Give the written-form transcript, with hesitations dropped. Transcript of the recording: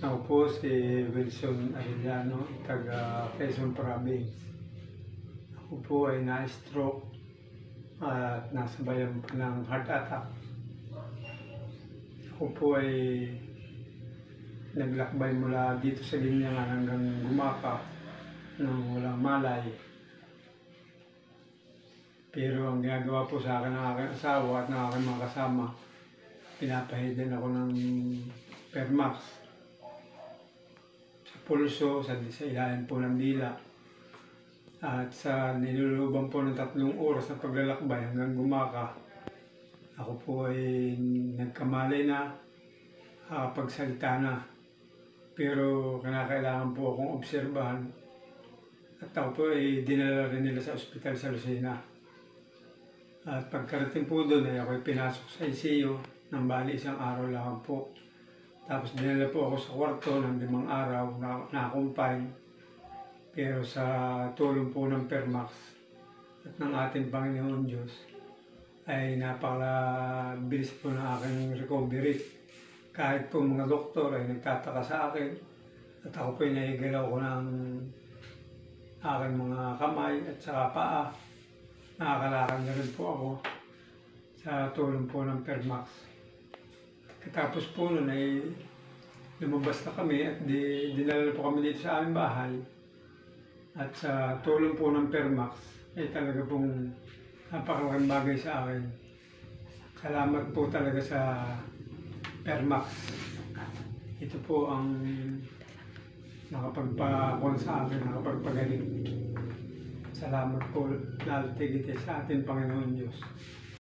Ako po si Wilson Arellano, taga Quezon Province. Ako po ay na-stroke at nasabayan po ng heart attack. Ako po ay naglakbay mula dito sa Linyangan hanggang Gumaka nang walang malay. Pero ang ginagawa po sa akin ng aking asawa at ng aking mga kasama, pinapahidan ako ng Permax sa pulso, sa ilalim po ng dila. At sa niluluban po ng 3 oras na paglalakbay hanggang Gumaka, ako po ay nagkamalay na, pagsalita na. Pero kinakailangan po akong obserbahan. At ako po ay dinala rin nila sa ospital sa Lucena. At pagkarating po doon ay ako'y pinasok sa ICU ng bali 1 araw lang po. Tapos dinala po ako sa kwarto ng 5 araw na confine. Pero sa tulong po ng Permax at ng ating Panginoon Diyos ay napakabilis po ng aking recovery. Kahit po mga doktor ay nagtataka sa akin at ako po ay naigalaw ko ng aking mga kamay at saka paa. Nakakalakad na rin po ako sa tulong po ng Permax. Katapos po nun ay lumabas na kami at dinala po kami dito sa aming bahay. At sa tulong po ng Permax ay talaga pong napakalaking bagay sa akin. Salamat po talaga sa Permax. Ito po ang nakapagpakuha sa akin, nakapagpagaling. Salamat po lalo tigit sa ating Panginoon Diyos.